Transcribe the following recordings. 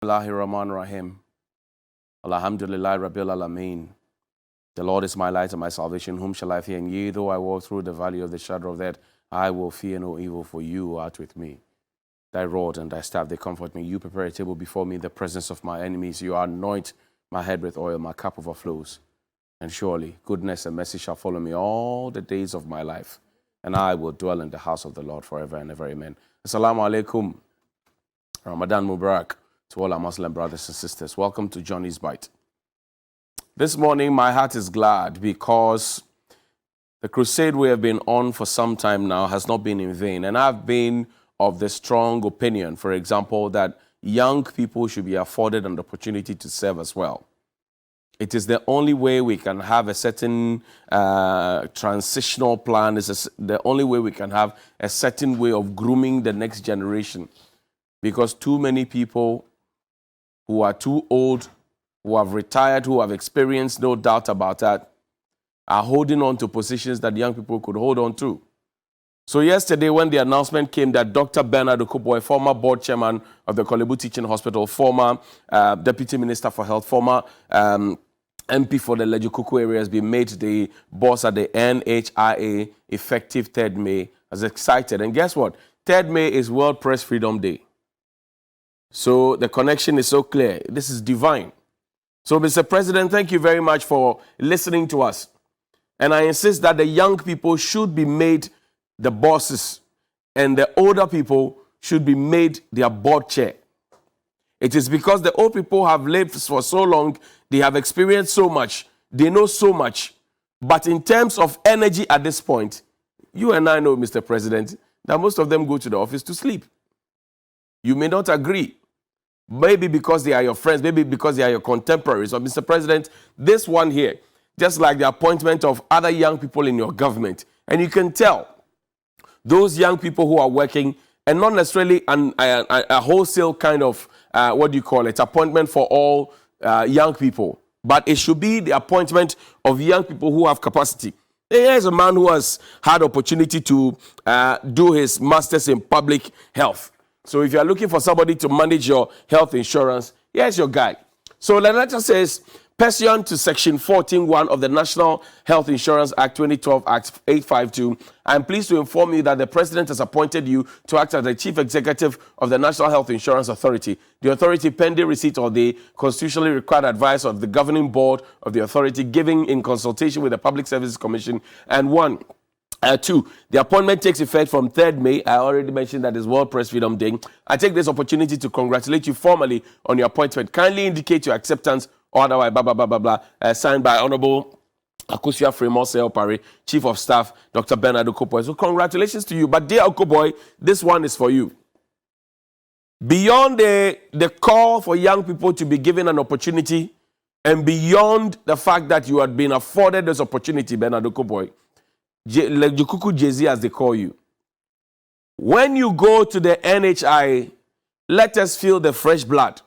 Bismillahirrahmanirrahim. Alhamdulillah Rabbil Alameen. The Lord is my light and my salvation. Whom shall I fear? And yea, though I walk through the valley of the shadow of death, I will fear no evil, for you art with me. Thy rod and thy staff, they comfort me. You prepare a table before me in the presence of my enemies. You anoint my head with oil, my cup overflows. And surely goodness and mercy shall follow me all the days of my life. And I will dwell in the house of the Lord forever and ever. Amen. Assalamu alaikum. Ramadan Mubarak to all our Muslim brothers and sisters. Welcome to Johnny's Bite. This morning, my heart is glad because the crusade we have been on for some time now has not been in vain. And I've been of the strong opinion, for example, that young people should be afforded an opportunity to serve as well. It is the only way we can have a certain transitional plan. It's the only way we can have a certain way of grooming the next generation. Because too many people who are too old, who have retired, who have experienced, no doubt about that, are holding on to positions that young people could hold on to. So yesterday, when the announcement came that Dr. Bernard Okoe, former board chairman of the Kolebu Teaching Hospital, former deputy minister for health, former MP for the Lejukuku area, has been made the boss at the NHIA effective 3rd May, I was excited. And guess what? 3rd May is World Press Freedom Day. So the connection is so clear. This is divine. So, Mr. President, thank you very much for listening to us. And I insist that the young people should be made the bosses and the older people should be made their board chair. It is because the old people have lived for so long, they have experienced so much, they know so much. But in terms of energy at this point, you and I know, Mr. President, that most of them go to the office to sleep. You may not agree. Maybe because they are your friends, maybe because they are your contemporaries. But Mr. President, this one here, just like the appointment of other young people in your government, and you can tell those young people who are working, and not necessarily a wholesale kind of, appointment for all young people, but it should be the appointment of young people who have capacity. Here is a man who has had opportunity to do his master's in public health. So if you are looking for somebody to manage your health insurance, here's your guy. So the letter says, pursuant to Section 14.1 of the National Health Insurance Act 2012, Act 852, I am pleased to inform you that the President has appointed you to act as the Chief Executive of the National Health Insurance Authority. The authority, pending receipt of the constitutionally required advice of the governing board of the authority, given in consultation with the Public Services Commission, and 2, the appointment takes effect from 3rd May. I already mentioned that is World Press Freedom Day. I take this opportunity to congratulate you formally on your appointment. Kindly indicate your acceptance or otherwise, signed by Honorable Akusia Fremosel Pare, Chief of Staff, Dr. Bernard Okoe. So congratulations to you. But dear Okoe, this one is for you. Beyond the call for young people to be given an opportunity, and beyond the fact that you had been afforded this opportunity, Bernard Okoe, Lejukuku Jay-Z as they call you. When you go to the NHIA, let us feel the fresh blood.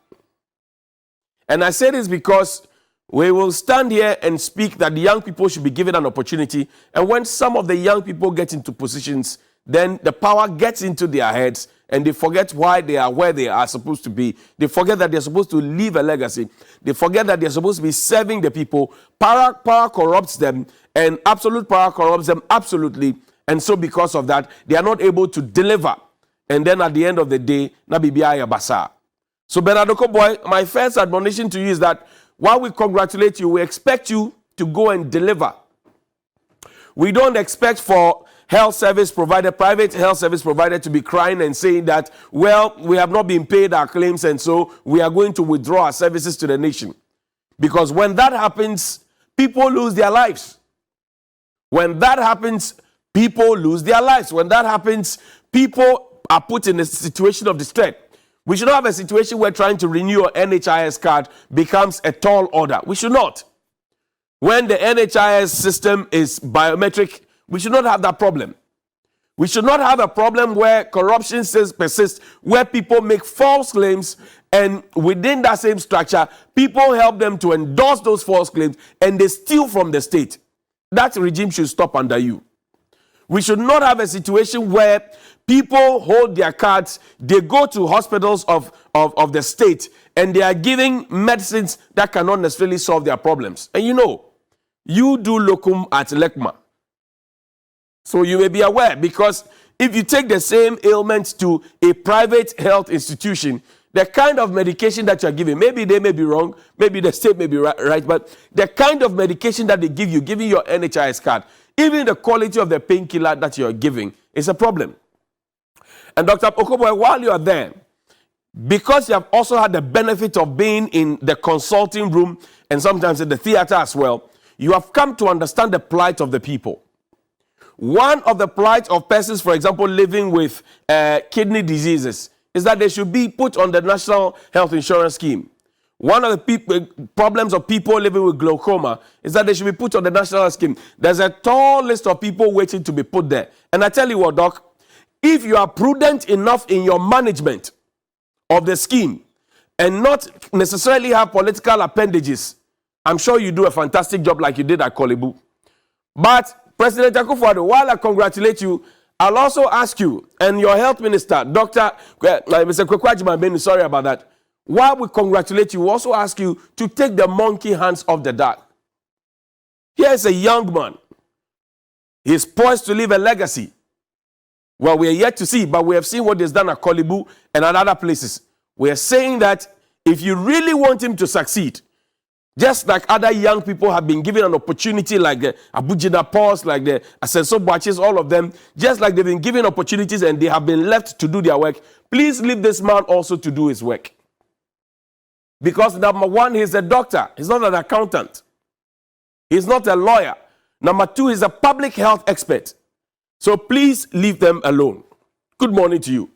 And I say this because we will stand here and speak that the young people should be given an opportunity. And when some of the young people get into positions, then the power gets into their heads and they forget why they are where they are supposed to be. They forget that they're supposed to leave a legacy. They forget that they're supposed to be serving the people. Power corrupts them, and absolute power corrupts them absolutely. And so because of that, they are not able to deliver. And then at the end of the day, Nabibiya Basa. So Bernard Okoe, my first admonition to you is that while we congratulate you, we expect you to go and deliver. We don't expect for health service provider, private health service provider, to be crying and saying that, well, we have not been paid our claims and so we are going to withdraw our services to the nation. Because when that happens, people lose their lives. When that happens, people lose their lives. When that happens, people are put in a situation of distress. We should not have a situation where trying to renew your NHIS card becomes a tall order. We should not. When the NHIS system is biometric, we should not have that problem. We should not have a problem where corruption persists, where people make false claims, and within that same structure, people help them to endorse those false claims, and they steal from the state. That regime should stop under you. We should not have a situation where people hold their cards, they go to hospitals of of the state, and they are giving medicines that cannot necessarily solve their problems. And you know, you do locum at LECMA. So you may be aware, because if you take the same ailment to a private health institution, the kind of medication that you're giving, maybe they may be wrong, maybe the state may be right, but the kind of medication that they give you, giving your NHIS card, even the quality of the painkiller that you're giving is a problem. And Dr. Okoe, while you are there, because you have also had the benefit of being in the consulting room and sometimes in the theater as well, you have come to understand the plight of the people. One of the plight of persons, for example, living with kidney diseases, is that they should be put on the National Health Insurance Scheme. One of the problems of people living with glaucoma is that they should be put on the National Health Scheme. There's a tall list of people waiting to be put there. And I tell you what, Doc, if you are prudent enough in your management of the scheme and not necessarily have political appendages, I'm sure you do a fantastic job like you did at Kolebu. But President Akufo-Addo, while I congratulate you, I'll also ask you and your health minister, Mr. Kwekwajiman, sorry about that. While we congratulate you, we also ask you to take the monkey hands off the dog. Here's a young man. He's poised to leave a legacy. Well, we are yet to see, but we have seen what he's done at Kolebu and at other places. We are saying that if you really want him to succeed, just like other young people have been given an opportunity, like the Abujida Paws, like the Asenso Bwaches, all of them, just like they've been given opportunities and they have been left to do their work, please leave this man also to do his work. Because number one, he's a doctor. He's not an accountant. He's not a lawyer. Number two, he's a public health expert. So please leave them alone. Good morning to you.